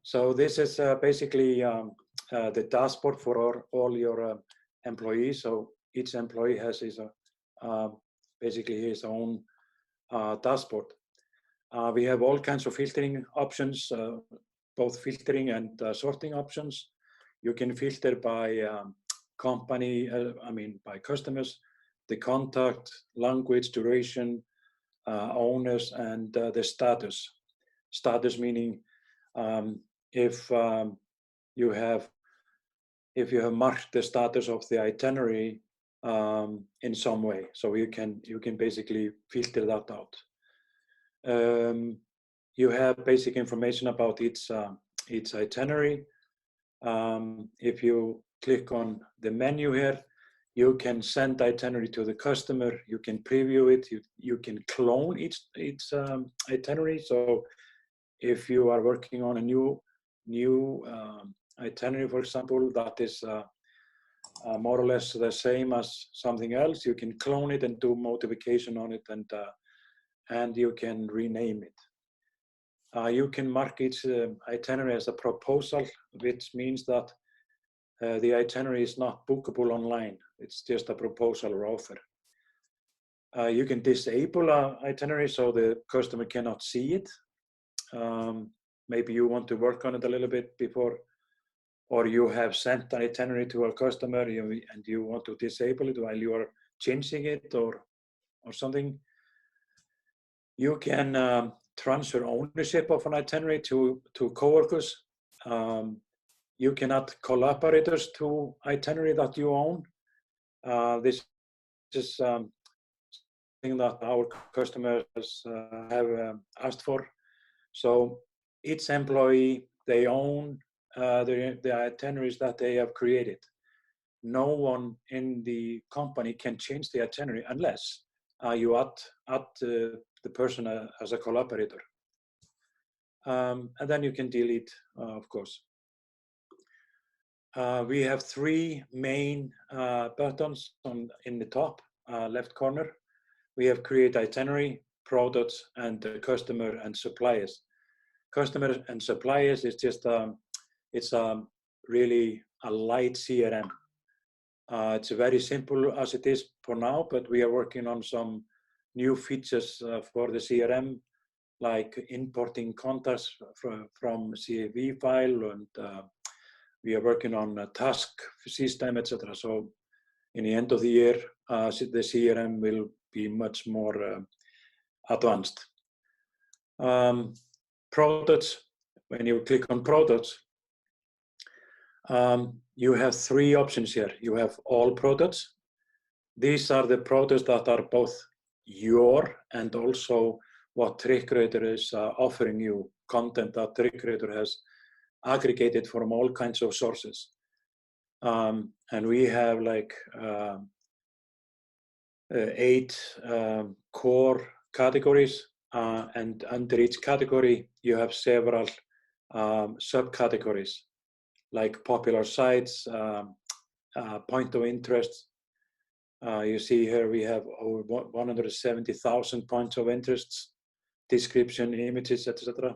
So this is basically the dashboard for all your employees. So each employee has basically his own dashboard. We have all kinds of filtering options, both filtering and sorting options. You can filter by company, by customers, the contact, language, duration, owners, and the status. Status meaning if you have marked the status of the itinerary in some way, so you can basically filter that out. You have basic information about each itinerary. If you click on the menu here, you can send itinerary to the customer. You can preview it. You can clone each itinerary. So if you are working on a new itinerary, for example, that is more or less the same as something else, you can clone it and do modification on it, and you can rename it. You can mark each itinerary as a proposal, which means that the itinerary is not bookable online. It's just a proposal or offer. You can disable an itinerary so the customer cannot see it. Maybe you want to work on it a little bit before, or you have sent an itinerary to a customer and you want to disable it while you are changing it or something. You can transfer ownership of an itinerary to coworkers. You can add collaborators to itinerary that you own. This is something that our customers have asked for. So each employee, they own the itineraries that they have created. No one in the company can change the itinerary unless you add the person as a collaborator. And then you can delete, of course. We have three main buttons in the top left corner. We have create itinerary, products, and customer and suppliers. Customer and suppliers is just it's really a light CRM. It's very simple as it is for now, but we are working on some new features for the CRM, like importing contacts from CSV file, and we are working on a task system, etc. So in the end of the year, the CRM will be much more advanced. Products, when you click on products, you have three options here. You have all products. These are the products that are both your and also what TripCreator is offering you, content that TripCreator has aggregated from all kinds of sources. And we have like 8 core categories, and under each category you have several subcategories, like popular sites, point of interest. You see here we have over 170,000 points of interest, description, images, etc.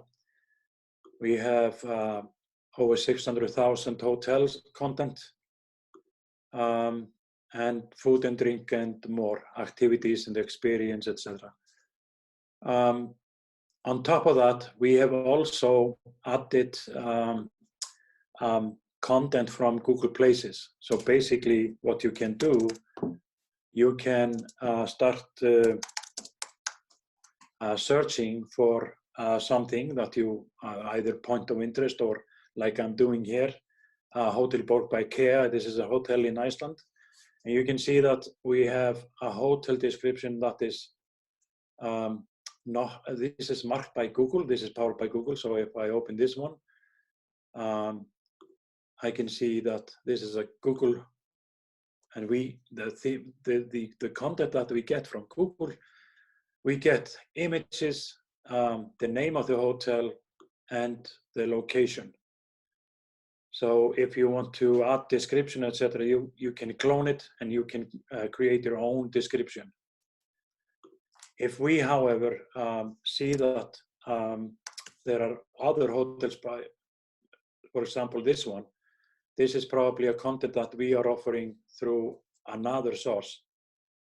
We have over 600,000 hotels content, and food and drink and more, activities and experience, etc. On top of that, we have also added content from Google Places. So basically what you can do, you can start searching for something that you either point of interest, or like I'm doing here, Hotel Borg by Kea. This is a hotel in Iceland. And you can see that we have a hotel description that is this is marked by Google. This is powered by Google. So if I open this one, I can see that this is a Google, and the content that we get from Google, we get images, the name of the hotel, and the location. So if you want to add description, etc., you can clone it and you can create your own description. If we, however, see that there are other hotels for example, this one, this is probably a content that we are offering through another source.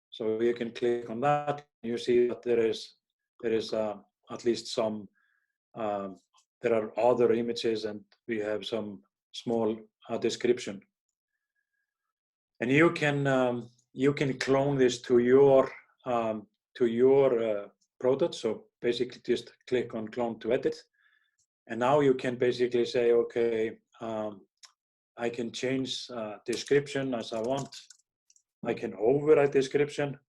So you can click on that. You see that there is at least some, there are other images, and we have some small description. And you can clone this to your product. So basically, just click on clone to edit, and now you can basically say, okay, I can change description as I want. I can override description.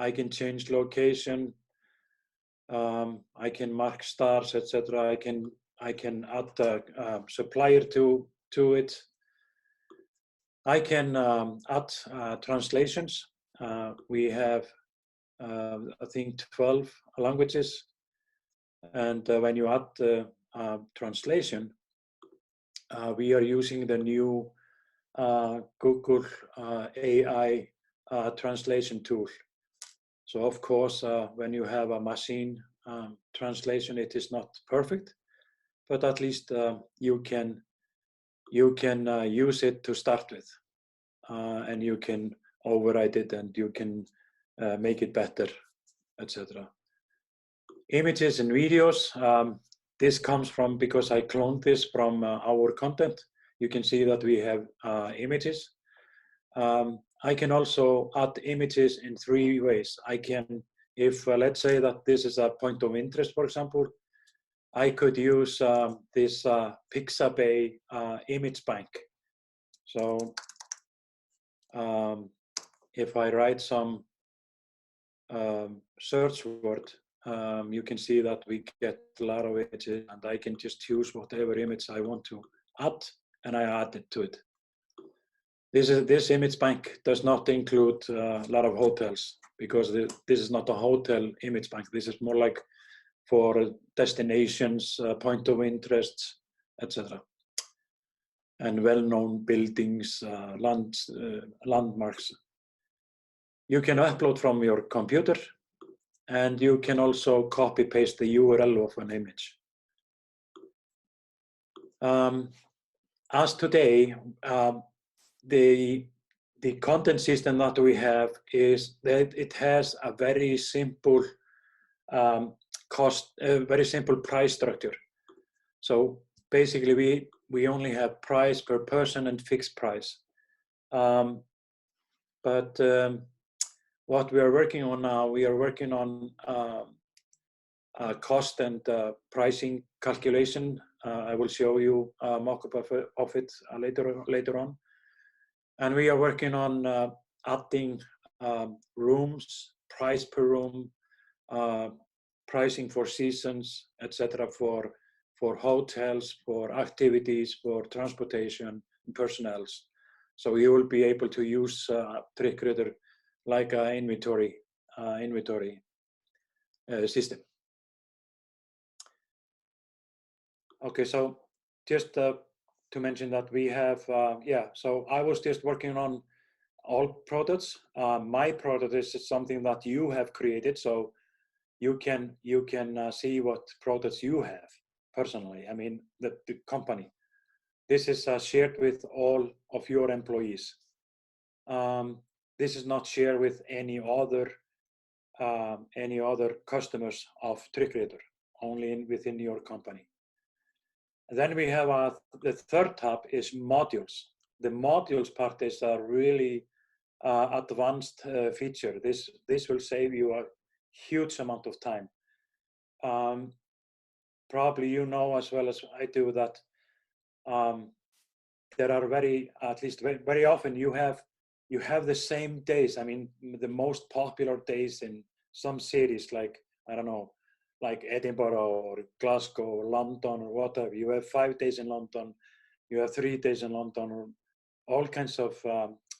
I can change location. I can mark stars, etc. I can add a supplier to it. I can add translations. We have, I think, 12 languages. And when you add the translation, we are using the new Google AI translation tool. So of course, when you have a machine translation, it is not perfect, but at least you can use it to start with, and you can override it, and you can make it better, etc. Images and videos. This comes from, because I cloned this from our content. You can see that we have images. I can also add images in 3 ways. I can, if let's say that this is a point of interest, for example, I could use this Pixabay image bank. So if I write some search word, you can see that we get a lot of images, and I can just choose whatever image I want to add, and I add it to it. This image bank does not include a lot of hotels, because this is not a hotel image bank. This is more like for destinations, point of interests, etc. And well-known buildings, landmarks. You can upload from your computer, and you can also copy-paste the URL of an image. As today, the content system that we have is that it has a very simple very simple price structure. So basically, we only have price per person and fixed price. But what we are working on now, we are working on cost and pricing calculation. I will show you a mock-up of it later on. And we are working on adding rooms, price per room, pricing for seasons, etc., for hotels, for activities, for transportation, and personnel. So you will be able to use TripCreator like an inventory system. Okay, so just to mention that we have, so I was just working on all products. My product is something that you have created, so you can see what products you have personally. I mean, the company. This is shared with all of your employees. This is not shared with any other customers of TripCreator, only within your company. And then we have the third tab is modules. The modules part is a really advanced feature. This will save you a huge amount of time. Probably you know as well as I do that there are very often you have the same days. I mean, the most popular days in some cities, like, I don't know, like Edinburgh or Glasgow or London or whatever. You have 5 days in London, you have 3 days in London, or all kinds of.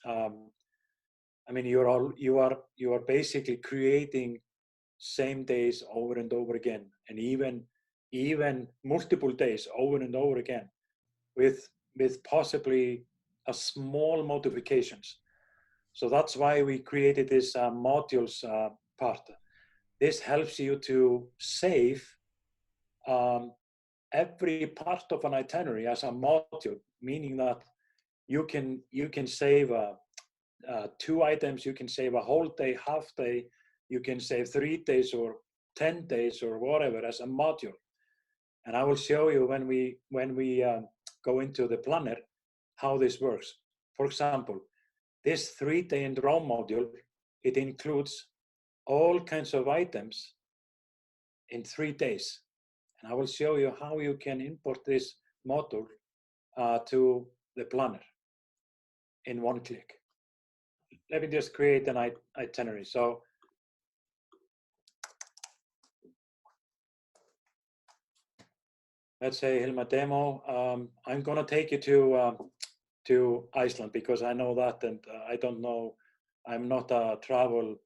I mean, you are basically creating same days over and over again, and even multiple days over and over again, with possibly a small modifications. So that's why we created this modules part. this helps you to save every part of an itinerary as a module, meaning that you can save 2 items, you can save a whole day, half day, you can save 3 days or 10 days or whatever as a module. And I will show you when we go into the planner how this works. For example, this 3-day in Rome module, it includes all kinds of items in 3 days. And I will show you how you can import this module to the planner in 1 click. Let me just create an itinerary. So let's say Hilma demo. I'm gonna take you to Iceland because I know that, and I don't know. I'm not a travel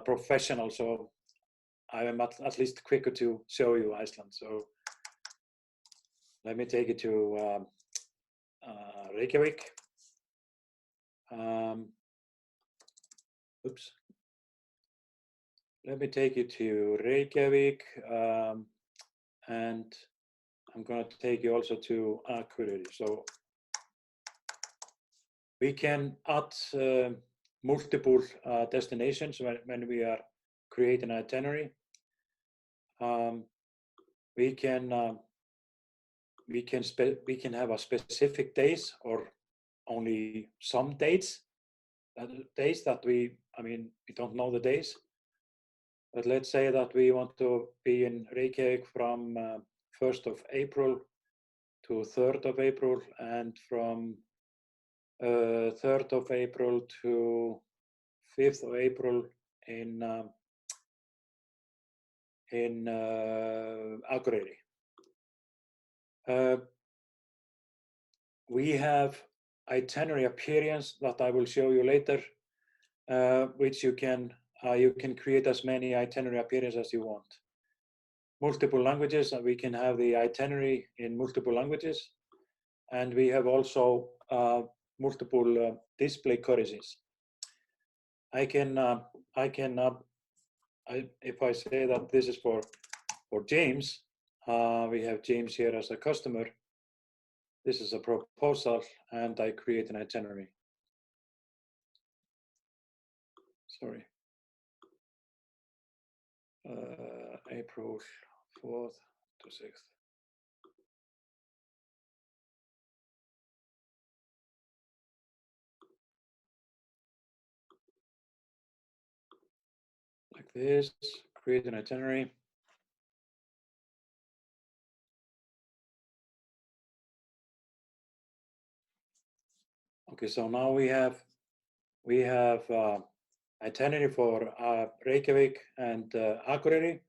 professional, so I am at least quicker to show you Iceland. So let me take you to Reykjavik. Oops. Let me take you to Reykjavik, and I'm going to take you also to Akureyri. So we can add multiple destinations when we are creating an itinerary. We can have a specific days or only some dates. Days that we don't know the days. But let's say that we want to be in Reykjavik from 1st of April to 3rd of April, and from 3rd of April to 5th of April in Akureyri. We have itinerary appearance that I will show you later, which you can create as many itinerary appearances as you want. Multiple languages, and we can have the itinerary in multiple languages, and we have also multiple display currencies. If I say that this is for James, we have James here as a customer. This is a proposal, and I create an itinerary. Sorry. April 4th to 6th. Like this, create an itinerary. Okay, so now we have itinerary for Reykjavik and Akureyri.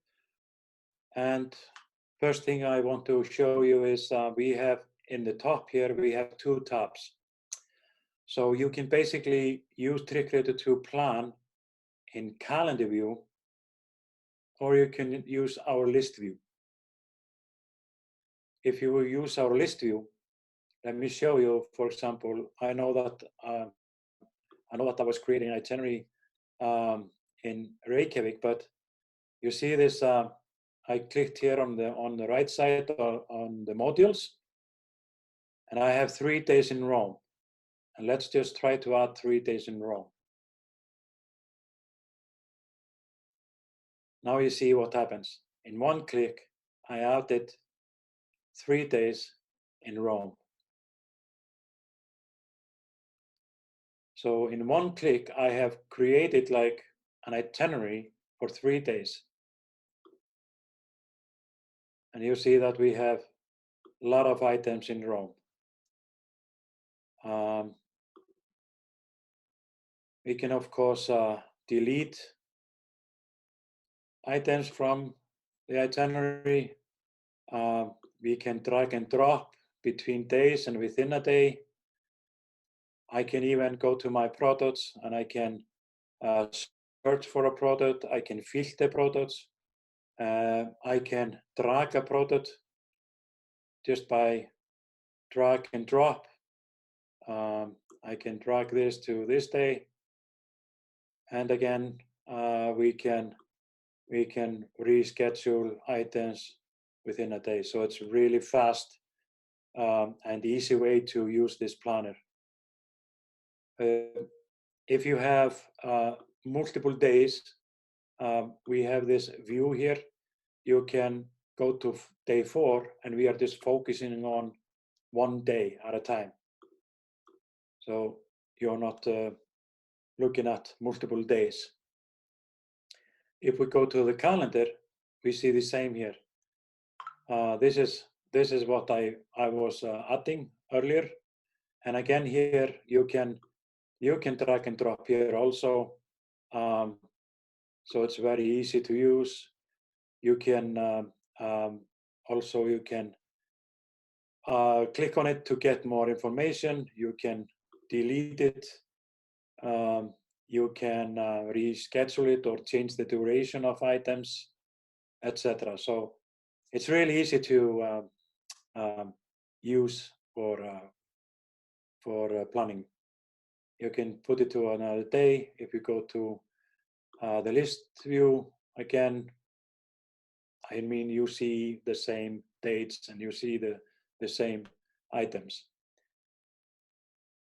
And first thing I want to show you is we have in the top here, we have 2 tabs. So you can basically use TripCreator to plan in calendar view, or you can use our list view. If you will use our list view, let me show you, for example, I know that I was creating an itinerary in Reykjavik, but you see this, I clicked here on the right side on the modules, and I have 3 days in Rome. And let's just try to add 3 days in Rome. Now you see what happens. In 1 click, I added 3 days in Rome. So in 1 click, I have created like an itinerary for 3 days. And you see that we have a lot of items in Rome. We can, of course, delete items from the itinerary. We can drag and drop between days and within a day. I can even go to my products and I can search for a product. I can filter products. I can drag a product just by drag and drop. I can drag this to this day. And again, we can we can reschedule items within a day. So it's really fast and easy way to use this planner. If you have multiple days, we have this view here. You can go to day 4, and we are just focusing on one day at a time. So you're not looking at multiple days. If we go to the calendar, we see the same here. This is what I was adding earlier, and again here you can drag and drop here also. So it's very easy to use. You can also you can click on it to get more information. You can delete it. You can reschedule it or change the duration of items, etc. So it's really easy to use for planning. You can put it to another day. If you go to the list view again, I mean, you see the same dates and you see the same items.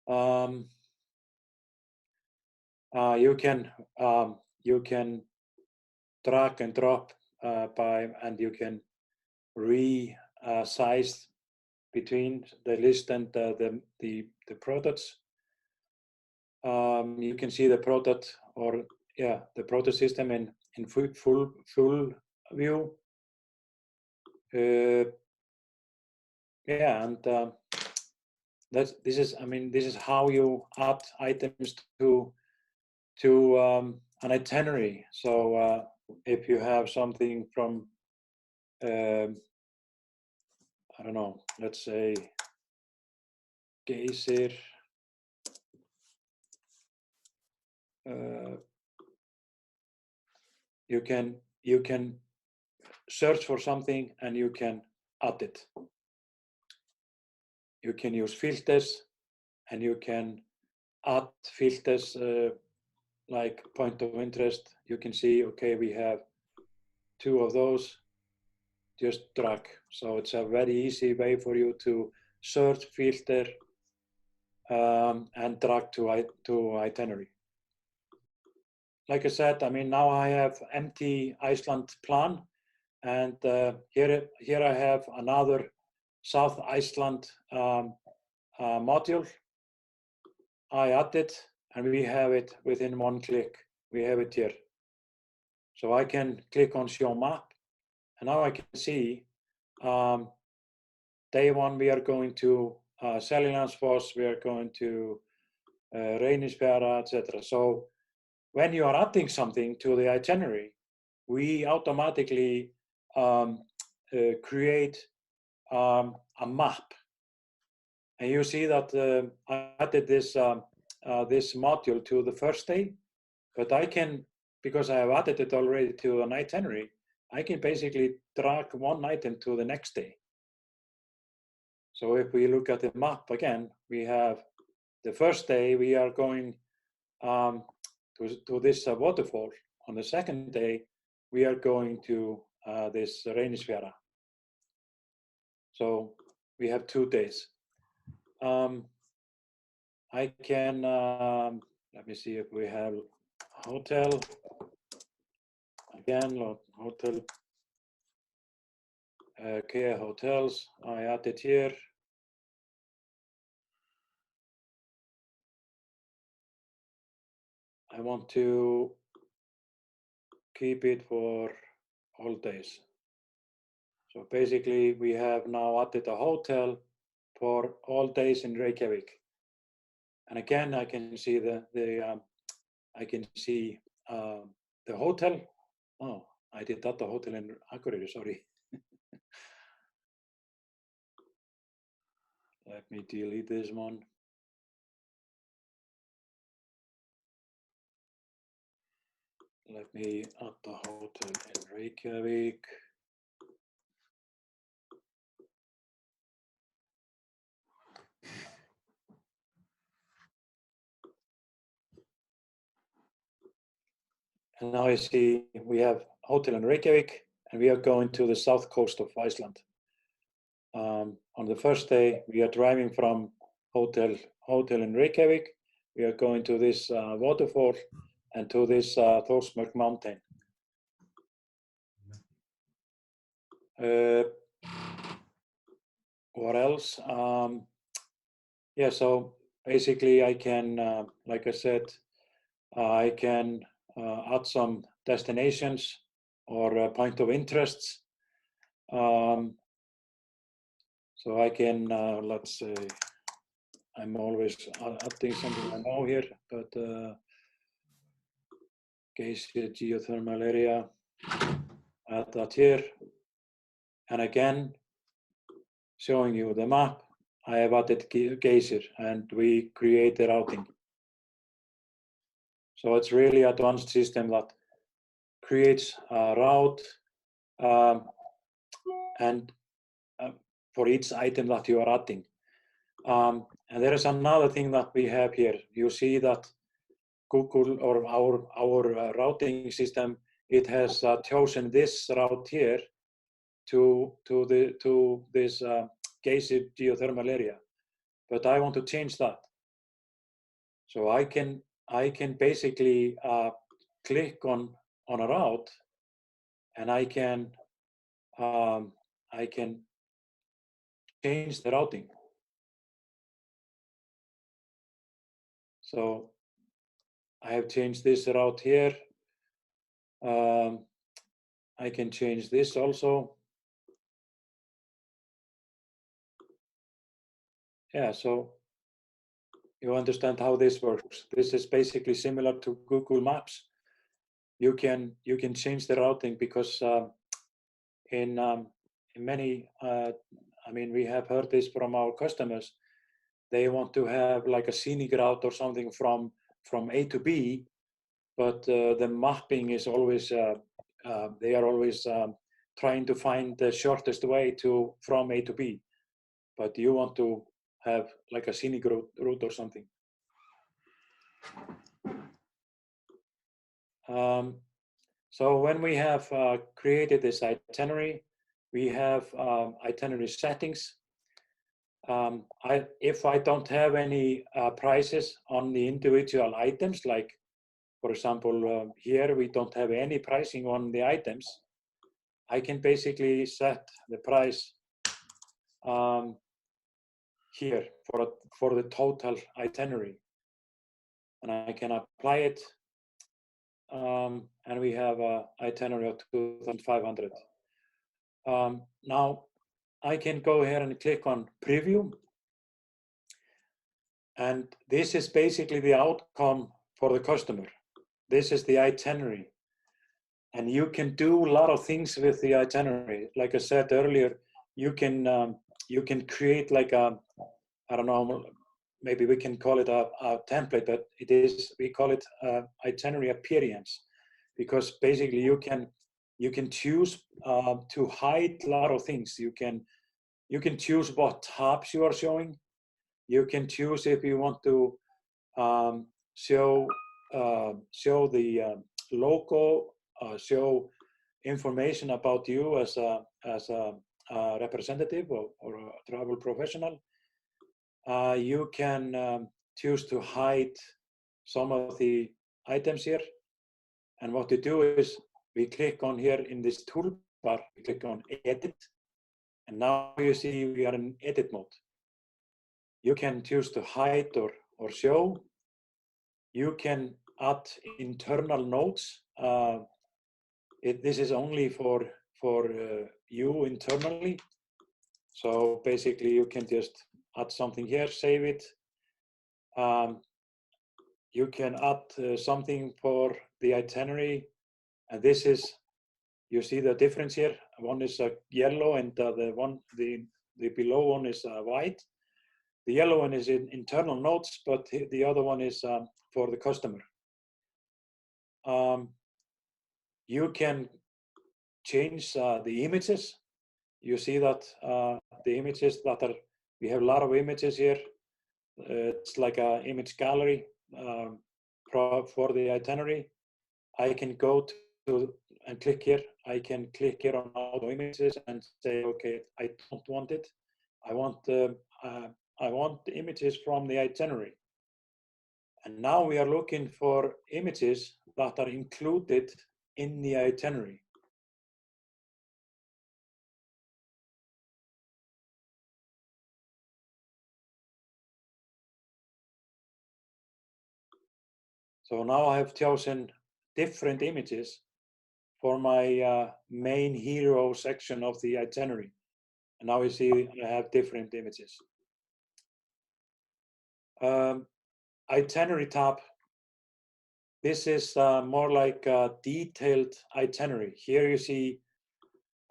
You can drag and drop and you can resize between the list and the products. You can see the product the product system in full view. And this is how you add items to an itinerary. So if you have something from I don't know, let's say Geysir, you can search for something and you can add it. You can use filters and you can add filters like point of interest. You can see, okay, we have 2 of those, just drag. So it's a very easy way for you to search, filter, and drag to itinerary. Like I said, I mean, now I have empty Iceland plan, and here I have another South Iceland module. I add it, and we have it within one click. We have it here. So I can click on show map, and now I can see day 1 we are going to Seljalandsfoss, we are going to Reynisfjara, etc. So when you are adding something to the itinerary, we automatically create a map. And you see that I added this this module to the first day, but I can, because I have added it already to an itinerary, I can basically drag one item to the next day. So if we look at the map again, we have the first day we are going to this waterfall. On the second day, we are going to this Reynisfjara. So we have 2 days. I can, let me see if we have hotel. Again, hotel. Okay, hotels, I add it here. I want to keep it for all days. So basically, we have now added a hotel for all days in Reykjavik. And again, I can see the hotel. Oh, I did add the hotel in Akureyri, sorry. Let me delete this one. Let me add the hotel in Reykjavik. And now I see we have hotel in Reykjavik, and we are going to the south coast of Iceland. On the first day, we are driving from hotel in Reykjavik. We are going to this waterfall and to this Thorsmörk mountain. What else? Yeah, so basically I can, like I said, I can add some destinations or point of interests. So I can, let's say, I'm always adding something I know here, but Geysir geothermal area, add that here. And again, showing you the map, I have added Geysir and we create the routing. So it's really advanced system that creates a route and for each item that you are adding. And there is another thing that we have here. You see that Google or our routing system, it has chosen this route here to this Geysir geothermal area, but I want to change that. So I can basically click on a route, and I can change the routing. So I have changed this route here. I can change this also. Yeah, so you understand how this works. This is basically similar to Google Maps. You can change the routing because in many, I mean, we have heard this from our customers. They want to have like a scenic route or something from A to B, but the mapping is always, they are always trying to find the shortest way from A to B. But you want to have like a scenic route or something. So when we have created this itinerary, we have itinerary settings. If I don't have any prices on the individual items, like for example, here we don't have any pricing on the items, I can basically set the price here for the total itinerary, and I can apply it, and we have an itinerary of 2,500. Now I can go here and click on preview, and this is basically the outcome for the customer. This is the itinerary, and you can do a lot of things with the itinerary. Like I said earlier, you can create like a, I don't know, maybe we can call it a template, but we call it itinerary appearance, because basically you can choose to hide a lot of things. You can choose what tabs you are showing. You can choose if you want to show the logo, show information about you as a representative or a travel professional. You can choose to hide some of the items here. And what we do is we click on here in this toolbar, we click on edit. And now you see we are in edit mode. You can choose to hide or show. You can add internal notes. This is only for you internally. So basically you can just add something here, save it. You can add something for the itinerary. And this is, you see the difference here. One is yellow and the below one is white. The yellow one is in internal notes, but the other one is for the customer. You can change the images. You see that the images that are, we have a lot of images here. It's like an image gallery for the itinerary. I can go to and click here. I can click here on auto images and say, okay, I don't want it. I want the images from the itinerary. And now we are looking for images that are included in the itinerary. So now I have chosen different images for my main hero section of the itinerary. And now you see I have different images. Itinerary tab. This is more like a detailed itinerary. Here you see,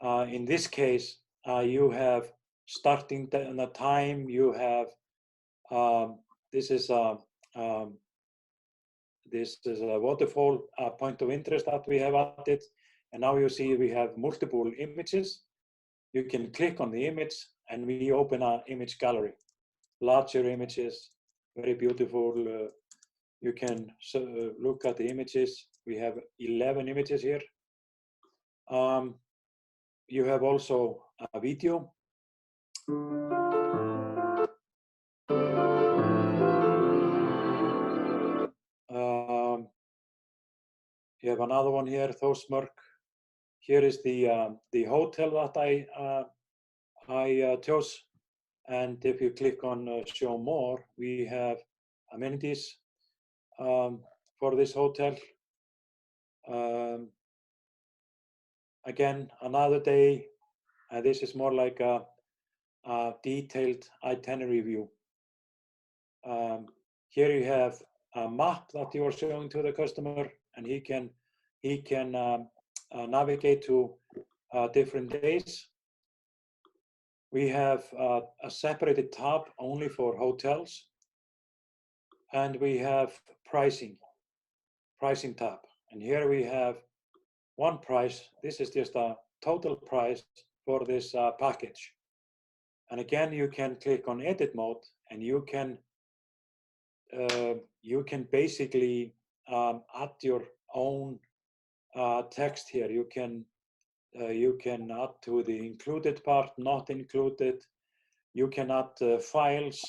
in this case, you have starting the time. You have this is a waterfall point of interest that we have added, and now you see we have multiple images. You can click on the image, and we open an image gallery. Larger images, very beautiful. You can look at the images. We have 11 images here. You have also a video. You have another one here, Thorsmörk. Here is the hotel that I chose. And if you click on show more, we have amenities for this hotel. Again, another day. This is more like a detailed itinerary view. Here you have a map that you are showing to the customer, and he can navigate to different days. We have a separated tab only for hotels, and we have pricing tab. And here we have one price. This is just a total price for this package. And again, you can click on edit mode, and you can basically add your own text here. You can add to the included part, not included. You can add files,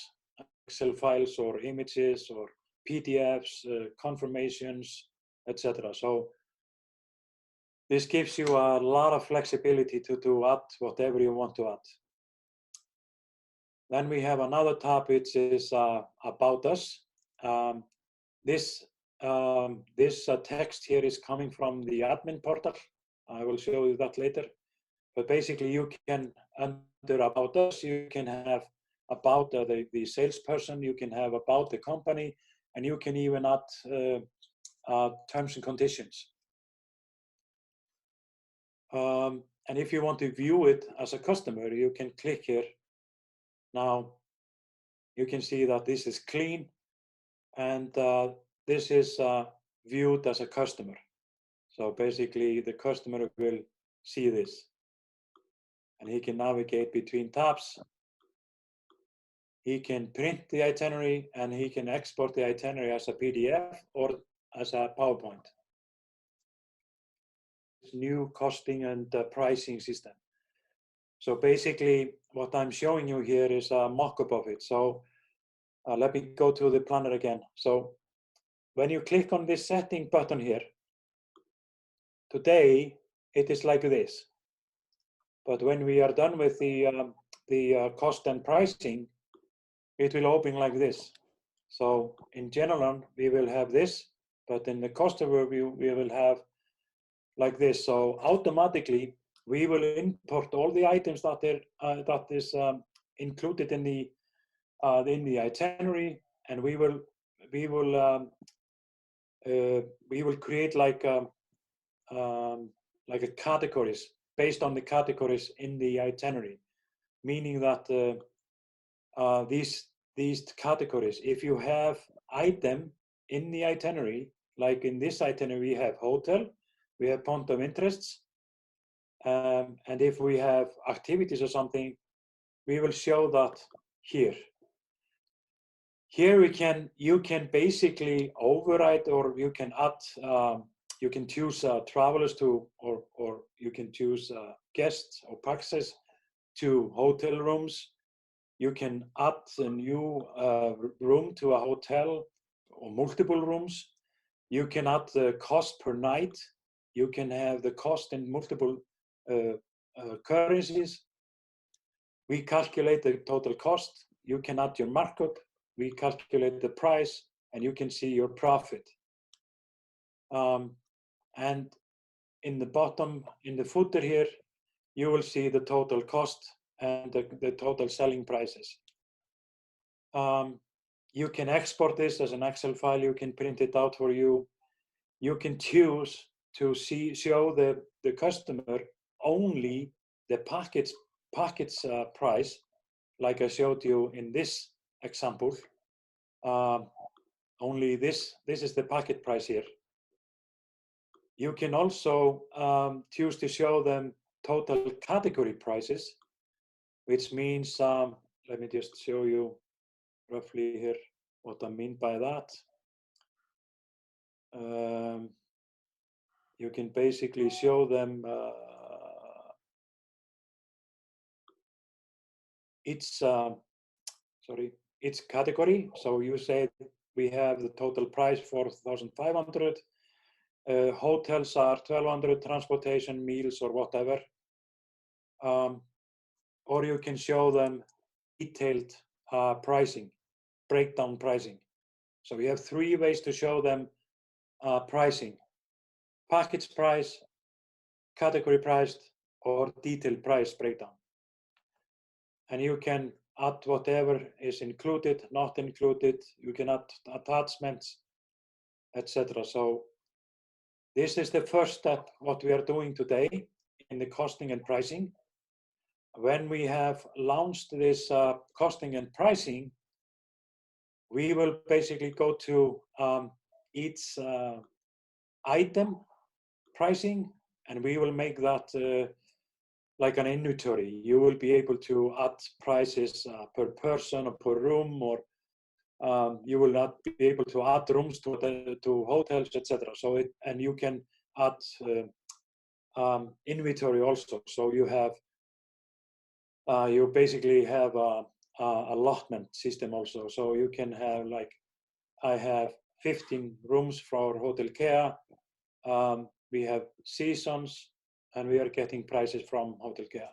Excel files, or images, or PDFs, confirmations, etc. So this gives you a lot of flexibility to add whatever you want to add. Then we have another tab which is about us. This text here is coming from the admin portal. I will show you that later. But basically, you can, under about us, you can have about the salesperson, you can have about the company, and you can even add terms and conditions. And if you want to view it as a customer, you can click here. Now, you can see that this is clean, and this is viewed as a customer. So basically, the customer will see this, and he can navigate between tabs. He can print the itinerary, and he can export the itinerary as a PDF or as a PowerPoint. New costing and pricing system. So basically, what I'm showing you here is a mock-up of it. So let me go to the planner again. So when you click on this setting button here, today it is like this. But when we are done with the cost and pricing, it will open like this. So in general, we will have this, but in the cost overview, we will have like this. So automatically, we will import all the items that is included in the itinerary, and we will create like categories based on the categories in the itinerary, meaning that these categories, if you have item in the itinerary, like in this itinerary, we have hotel, we have point of interests, and if we have activities or something, we will show that here. Here you can basically override, or you can add you can choose travelers to, or you can choose guests or packages to hotel rooms. You can add a new room to a hotel or multiple rooms. You can add the cost per night. You can have the cost in multiple currencies. We calculate the total cost. You can add your markup. We calculate the price, and you can see your profit. And in the bottom, in the footer here, you will see the total cost and the total selling prices. You can export this as an Excel file. You can print it out for you. You can choose to show the customer only the package price, like I showed you in this example. Only this is the packet price here. You can also choose to show them total category prices, which means, let me just show you roughly here what I mean by that. You can basically show them each category. So you say we have the total price 4,500. Hotels are 1,200, transportation, meals, or whatever. Or you can show them detailed pricing, breakdown pricing. So we have 3 ways to show them pricing: package price, category priced, or detailed price breakdown. And you can add whatever is included, not included. You can add attachments, etc. So this is the first step, what we are doing today in the costing and pricing. When we have launched this costing and pricing, we will basically go to each item pricing, and we will make that like an inventory. You will be able to add prices per person or per room, or you will not be able to add rooms to hotels, etc. So and you can add inventory also. So you have you basically have a allotment system also. So you can have, like, I have 15 rooms for Hotel Kea. We have seasons, and we are getting prices from Hotel Kea.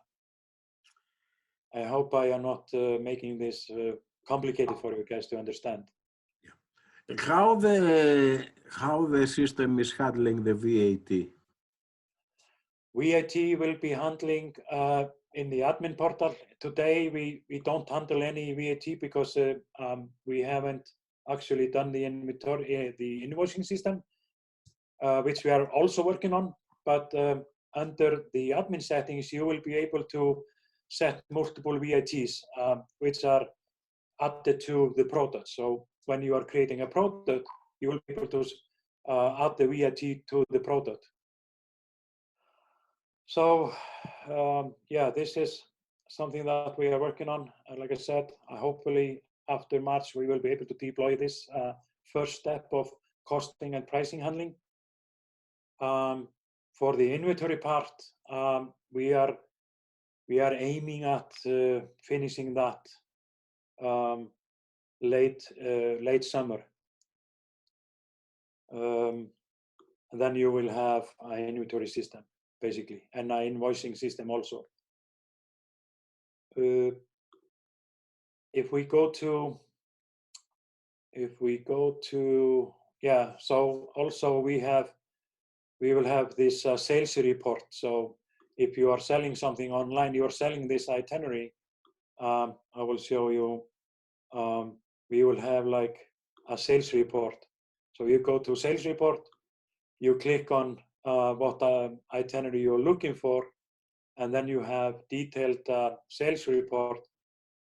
I hope I am not making this complicated for you guys to understand. Yeah. How the system is handling the VAT? VAT will be handling in the admin portal. Today we don't handle any VAT because we haven't actually done the inventory, the invoicing system, which we are also working on. But under the admin settings, you will be able to set multiple VATs, which are added to the product. So when you are creating a product, you will be able to add the VAT to the product. So yeah, this is something that we are working on. Like I said, hopefully after March, we will be able to deploy this first step of costing and pricing handling. For the inventory part, we are aiming at finishing that late summer. And then you will have an inventory system, basically, and an invoicing system also. If we go to, yeah, so also we will have this sales report. So if you are selling something online, you are selling this itinerary, I will show you, we will have like a sales report. So you go to sales report, you click on what itinerary you're looking for, and then you have detailed sales report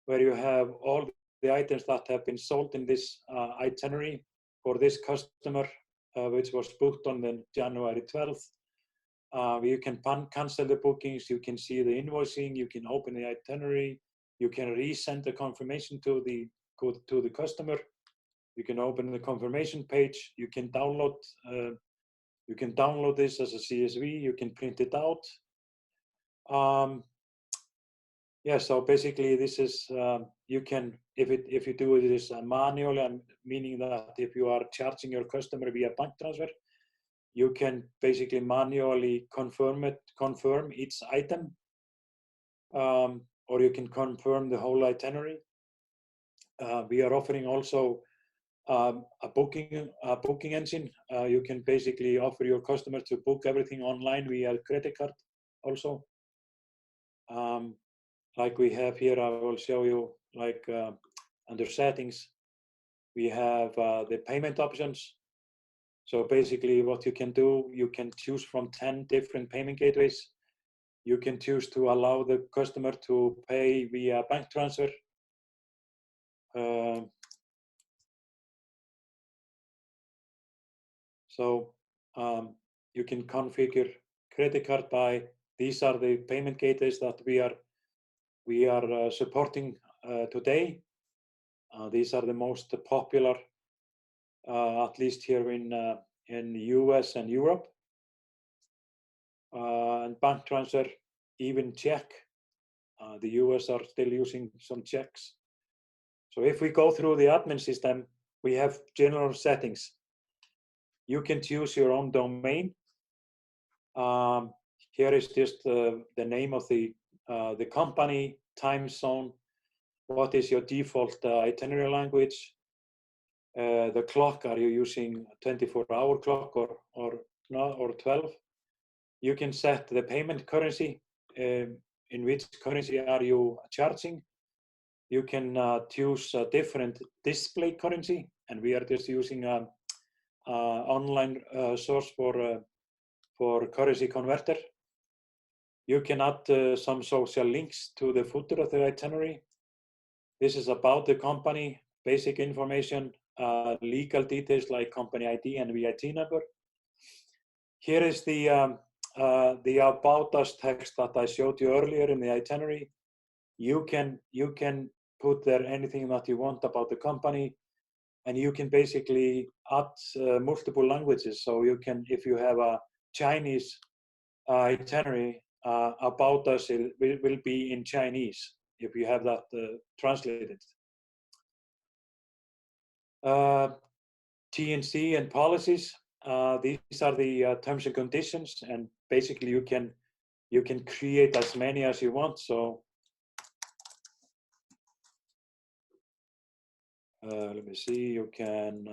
where you have all the items that have been sold in this itinerary for this customer, which was booked on the January 12th. You can cancel the bookings, you can see the invoicing, you can open the itinerary, you can resend the confirmation to the customer, you can open the confirmation page, you can download You can download this as a CSV. You can print it out. Yeah, so basically this is, you can, if you do this manually, meaning that if you are charging your customer via bank transfer, you can basically manually confirm each item, or you can confirm the whole itinerary. We are offering also a booking engine. You can basically offer your customer to book everything online via credit card also. Like we have here, I will show you, like under settings, we have the payment options. So basically what you can do, you can choose from 10 different payment gateways. You can choose to allow the customer to pay via bank transfer. So you can configure credit card by, these are the payment gateways that we are supporting today. These are the most popular, at least here in US and Europe. And bank transfer, even check. The US are still using some checks. So if we go through the admin system, we have general settings. You can choose your own domain. Here is just the name of the company, time zone, what is your default itinerary language, the clock, are you using 24-hour clock or 12? You can set the payment currency, in which currency are you charging. You can choose a different display currency, and we are just using an online source for currency converter. You can add some social links to the footer of the itinerary. This is about the company, basic information, legal details like company ID and VAT number. Here is the about us text that I showed you earlier in the itinerary. You can put there anything that you want about the company, and you can basically add multiple languages. So you can, if you have a Chinese itinerary, about us, it will be in Chinese if you have that translated. T&C and policies. These are the terms and conditions, and basically you can create as many as you want. So let me see. You can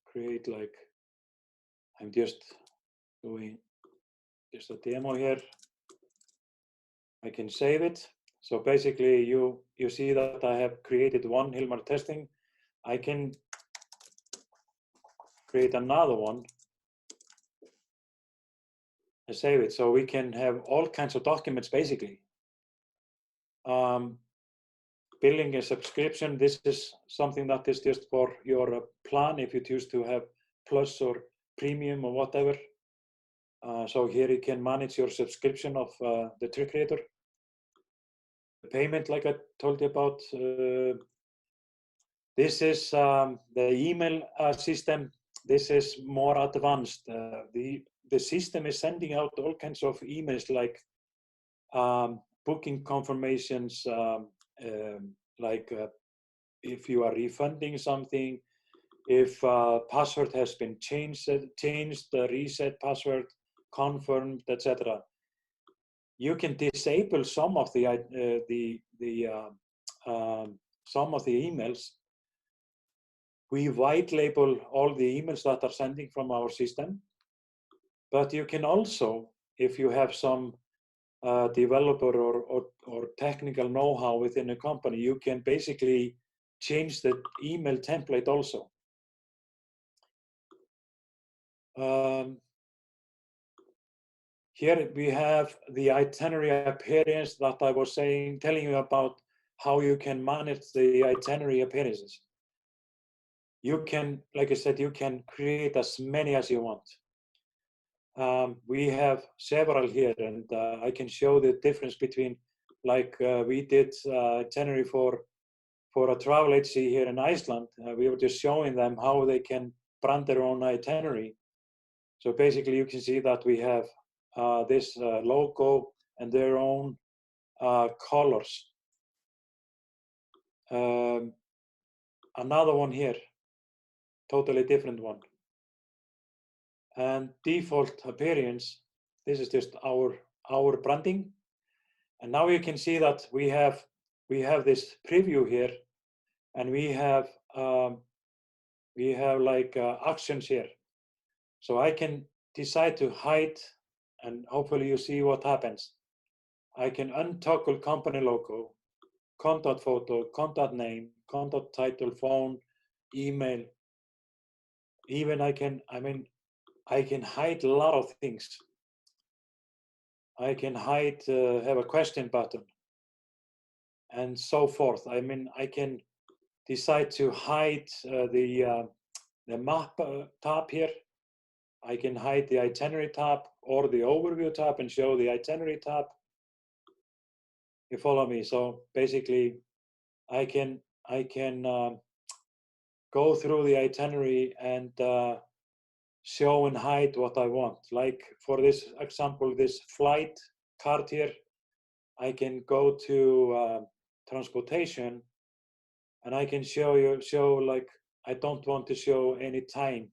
create, like, I'm just doing just a demo here. I can save it. So basically, you see that I have created one Hilmar testing. I can create another one and save it. So we can have all kinds of documents, basically. Billing a subscription. This is something that is just for your plan, if you choose to have plus or premium or whatever. So here you can manage your subscription of the TripCreator. The payment, like I told you about. This is the email system. This is more advanced. The system is sending out all kinds of emails, like booking confirmations, like if you are refunding something, if password has been changed, reset password, confirmed, etc. You can disable some of the emails. We white label all the emails that are sending from our system, but you can also, if you have some developer or technical know-how within a company, you can basically change the email template also. Here we have the itinerary appearance that I was telling you about, how you can manage the itinerary appearances. You can, like I said, you can create as many as you want. We have several here, and I can show the difference between, like we did itinerary for a travel agency here in Iceland. We were just showing them how they can brand their own itinerary. So basically you can see that we have this logo and their own colors. Another one here, totally different one. And default appearance, this is just our branding. And now you can see that we have this preview here, and we have like actions here. So I can decide to hide, and hopefully you see what happens. I can untoggle company logo, contact photo, contact name, contact title, phone, email. Even I can hide a lot of things. I can hide, have a question button, and so forth. I mean, I can decide to hide the map tab here. I can hide the itinerary tab or the overview tab and show the itinerary tab. You follow me? So basically, I can go through the itinerary and show and hide what I want. Like for this example, this flight card here, I can go to transportation, and I can show like I don't want to show any time.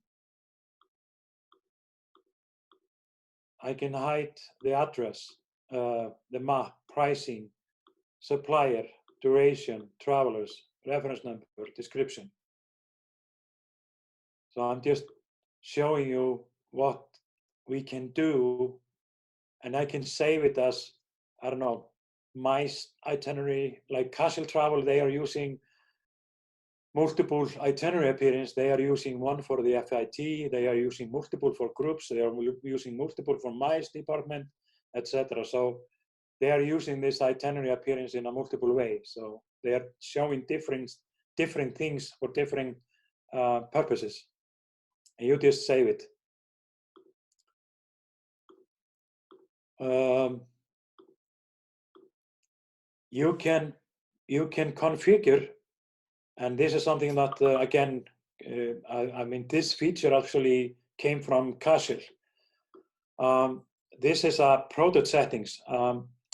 I can hide the address, the map, pricing, supplier, duration, travelers, reference number, description. So I'm just showing you what we can do, and I can save it as, I don't know, my itinerary. Like Casual Travel, they are using multiple itinerary appearance. They are using one for the FIT, they are using multiple for groups, they are using multiple for MICE department, etc. So they are using this itinerary appearance in a multiple way. So they are showing different things for different purposes. And you just save it. You can configure, and this is something that again, I mean, this feature actually came from Casual. This is a product settings.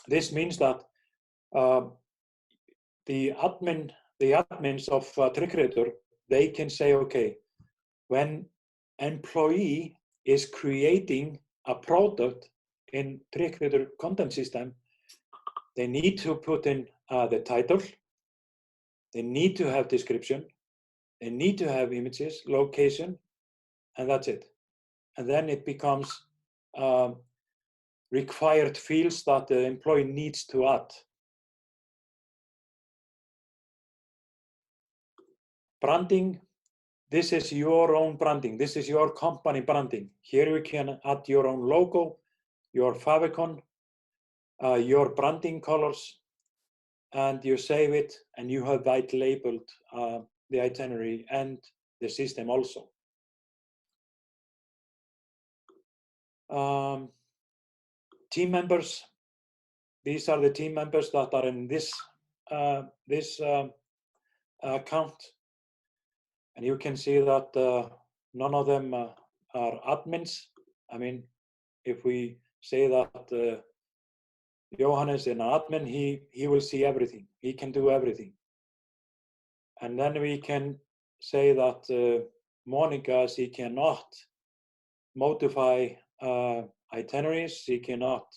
This means that the admins of TripCreator, they can say, okay, when employee is creating a product in TripCreator content system, they need to put in the title, they need to have description, they need to have images, location, and that's it. And then it becomes required fields that the employee needs to add. Branding, this is your own branding. This is your company branding. Here you can add your own logo, your favicon, your branding colors, and you save it, and you have white labeled the itinerary and the system also. Team members, these are the team members that are in this account, and you can see that none of them are admins. I mean, if we say that Johannes is an admin, he will see everything. He can do everything. And then we can say that Monica, she cannot modify itineraries. She cannot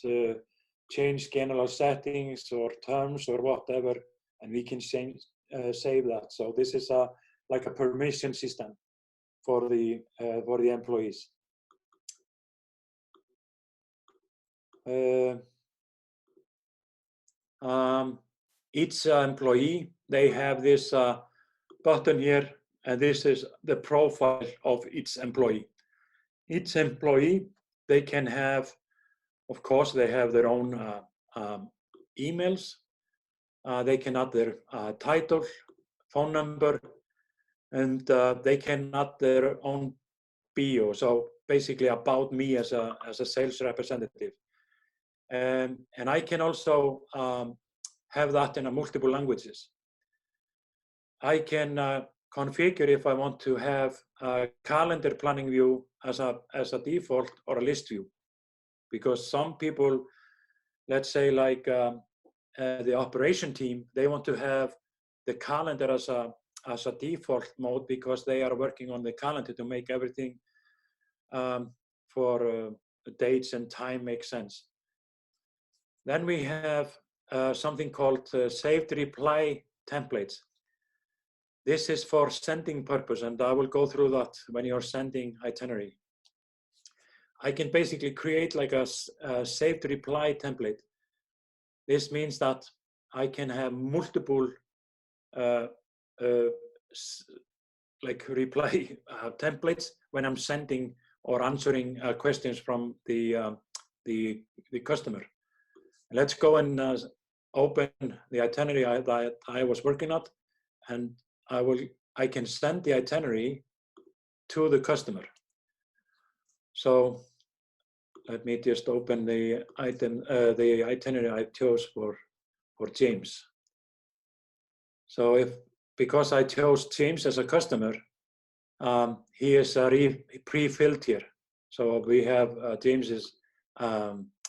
change general settings or terms or whatever, and we can save that. So this is like a permission system for the employees. Each employee, they have this button here, and this is the profile of each employee. Each employee, they can have, of course, they have their own emails. They can add their title, phone number, and they can add their own bio. So basically about me as a sales representative. And I can also have that in multiple languages. I can configure if I want to have a calendar planning view as a default or a list view. Because some people, let's say like the operation team, they want to have the calendar as a default mode because they are working on the calendar to make everything for dates and time make sense. Then we have something called saved reply templates. This is for sending purpose, and I will go through that when you're sending itinerary. I can basically create like a saved reply template. This means that I can have multiple like reply templates when I'm sending or answering questions from the customer. Let's go and open the itinerary that I was working at, and I can send the itinerary to the customer. So let me just open the itinerary I chose for James. So because I chose James as a customer, he is pre-filled here. So we have James's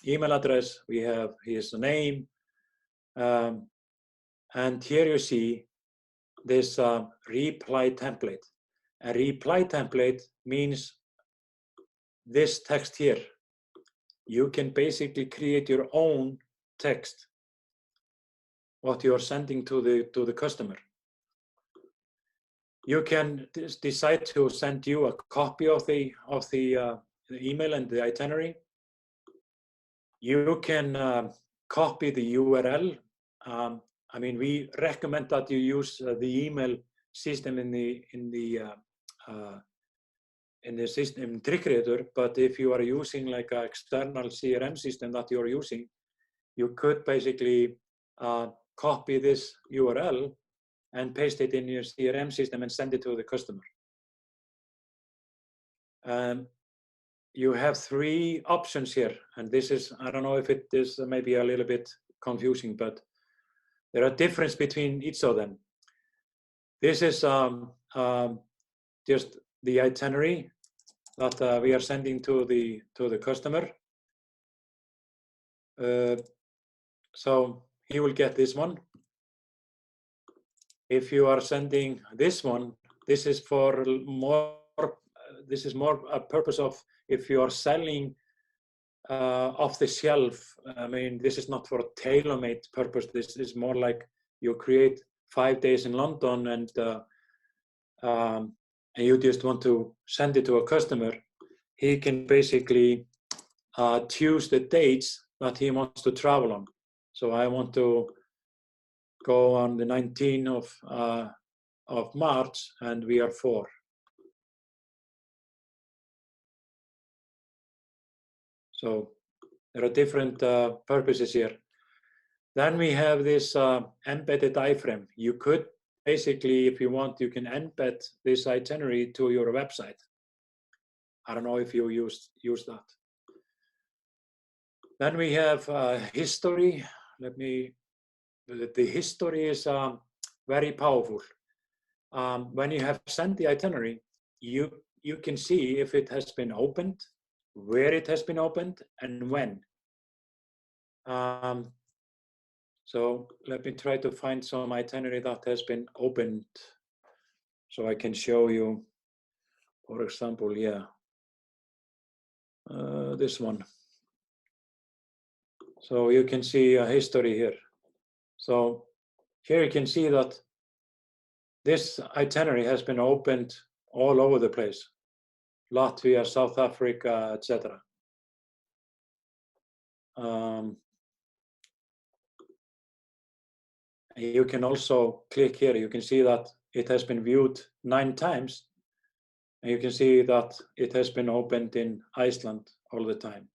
email address, we have his name, and here you see this reply template. A reply template means this text here. You can basically create your own text, what you're sending to the customer. You can decide to send you a copy of the email and the itinerary. You can copy the URL. I mean, we recommend that you use the email system in the system TripCreator. But if you are using like an external CRM system that you're using, you could basically copy this URL and paste it in your CRM system and send it to the customer. You have 3 options here, and this is, I don't know if it is maybe a little bit confusing, but there are differences between each of them. This is just the itinerary that we are sending to the customer. So he will get this one. If you are sending this one, this is for more. This is more a purpose of if you are selling off the shelf. I mean, this is not for a tailor-made purpose. This is more like you create 5 days in London and you just want to send it to a customer. He can basically choose the dates that he wants to travel on. So I want to go on the 19th of March, and we are 4. So there are different purposes here. Then we have this embedded iframe. You could basically, if you want, you can embed this itinerary to your website. I don't know if you use that. Then we have history. The history is very powerful. When you have sent the itinerary, you can see if it has been opened, where it has been opened, and when. So let me try to find some itinerary that has been opened so I can show you, for example, yeah, this one. So you can see a history here. So here you can see that this itinerary has been opened all over the place. Latvia, South Africa, etc. You can also click here. You can see that it has been viewed 9 times. And you can see that it has been opened in Iceland all the time.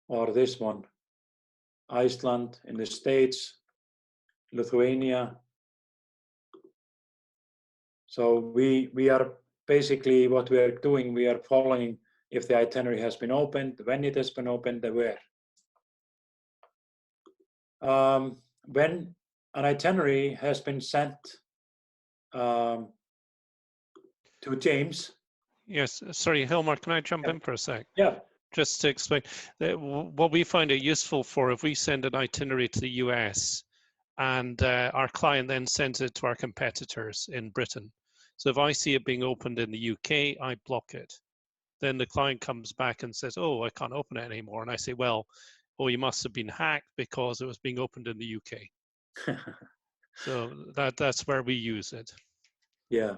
Or this one, Iceland in the States, Lithuania. So we are basically, what we are doing, we are following if the itinerary has been opened, when it has been opened, and where. When an itinerary has been sent James. Yes, sorry, Hilmar, can I jump in for a sec? Yeah. Just to explain, what we find it useful for, if we send an itinerary to the US and our client then sends it to our competitors in Britain. So if I see it being opened in the UK, I block it. Then the client comes back and says, oh, I can't open it anymore. And I say, well, oh, you must have been hacked because it was being opened in the UK. So that's where we use it. Yeah.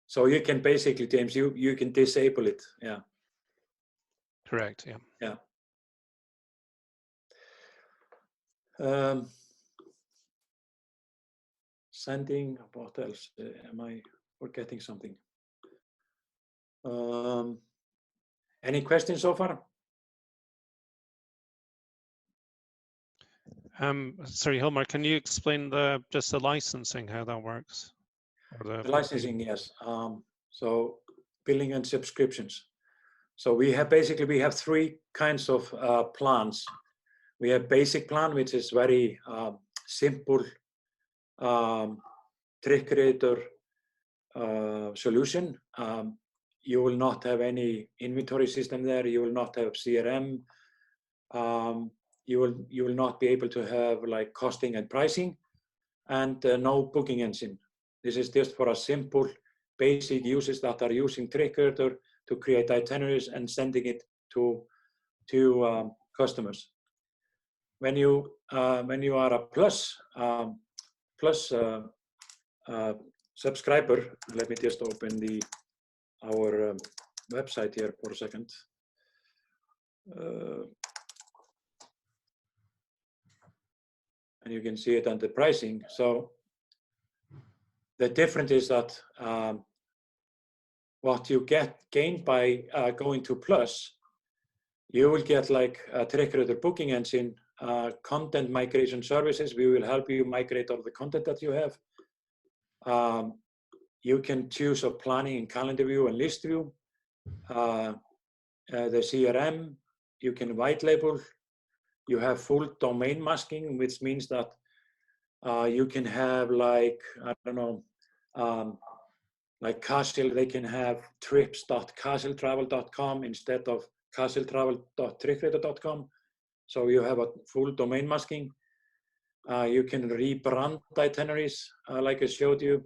So you can basically, James, you can disable it. Yeah. Correct. Yeah. Yeah. Sending, what else? Am I forgetting something? Any questions so far? Sorry, Hilmar, can you explain just the licensing, how that works? Or the licensing, yes. So billing and subscriptions. So we have three kinds of plans. We have basic plan, which is very simple TripCreator solution. You will not have any inventory system there. You will not have CRM. You will not be able to have like costing and pricing, and no booking engine. This is just for a simple basic users that are using TripCreator to create itineraries and sending it to customers. When you are a plus subscriber, let me just open our website here for a second. And you can see it under pricing. So the difference is that what you gain by going to Plus, you will get like a TripCreator booking engine, content migration services. We will help you migrate all the content that you have. You can choose a planning and calendar view and list view. The CRM, you can white label. You have full domain masking, which means that you can have like, I don't know, like Castle, they can have trips.castletravel.com instead of castletravel.tripcreator.com. So you have a full domain masking. You can rebrand itineraries, like I showed you.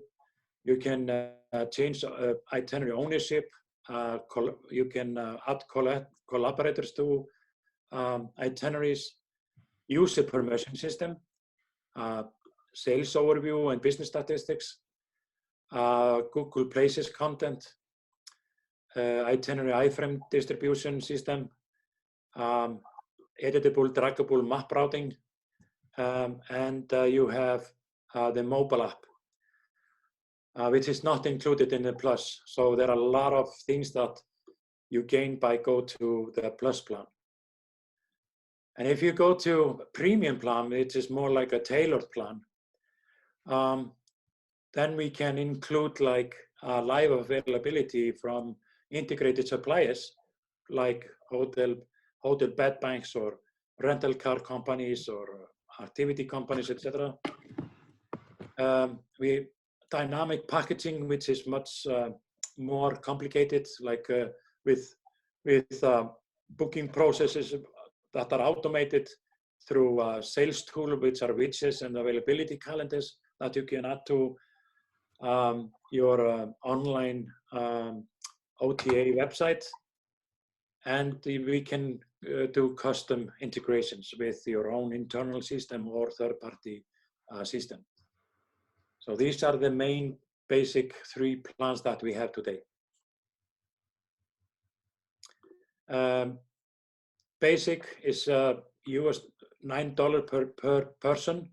You can change itinerary ownership. You can add collaborators to itineraries, user permission system, sales overview and business statistics, Google Places content, itinerary iframe distribution system, editable, draggable map routing, and you have the mobile app, which is not included in the Plus. So there are a lot of things that you gain by go to the Plus plan. And if you go to Premium plan, which is more like a tailored plan, then we can include like live availability from integrated suppliers like hotel bed banks or rental car companies or activity companies, etc. We dynamic packaging, which is much more complicated, like with booking processes that are automated through sales tool, which are widgets and availability calendars that you can add to your online OTA website. And we can do custom integrations with your own internal system or third-party system. So these are the main basic three plans that we have today. Basic is US $9 per person.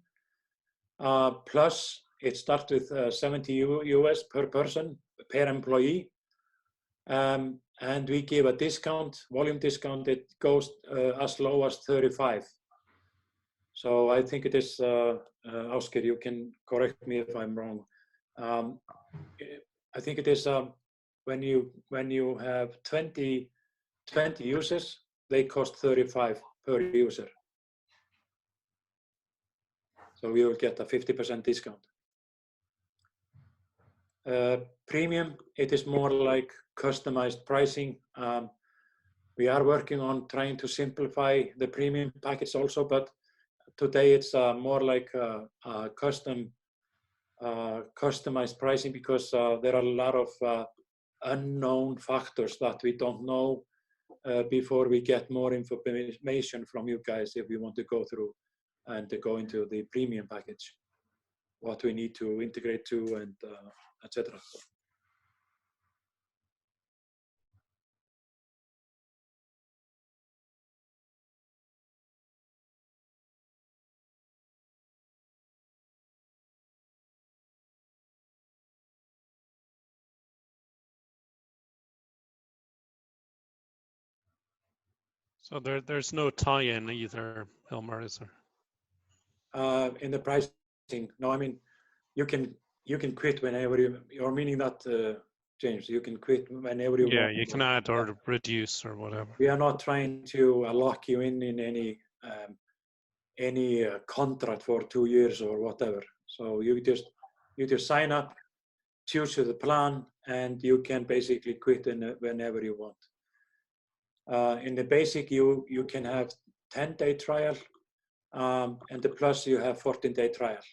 Plus, it starts with 70 US per person, per employee. And we give a discount, volume discount. It goes as low as 35. So I think it is, Oscar, you can correct me if I'm wrong. I think it is when you have 20 users, they cost 35 per user. So we will get a 50% discount. Premium, it is more like customized pricing. We are working on trying to simplify the premium package also, but today it's more like customized pricing because there are a lot of unknown factors that we don't know before we get more information from you guys if we want to go through and to go into the premium package, what we need to integrate to and etc. So there's no tie-in either, Elmar, is there? In the pricing, no, I mean, you can quit whenever you're meaning that, James, you can quit whenever you Yeah, want. you can add or reduce or whatever. We are not trying to lock you in any contract for 2 years or whatever. So you just sign up, choose the plan, and you can basically quit whenever you want. In the basic, you can have 10-day trial, and the plus you have 14-day trial.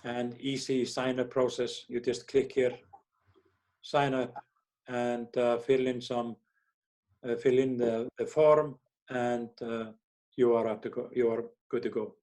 And easy sign-up process. You just click here, sign up, and fill in the form, and you are good to go.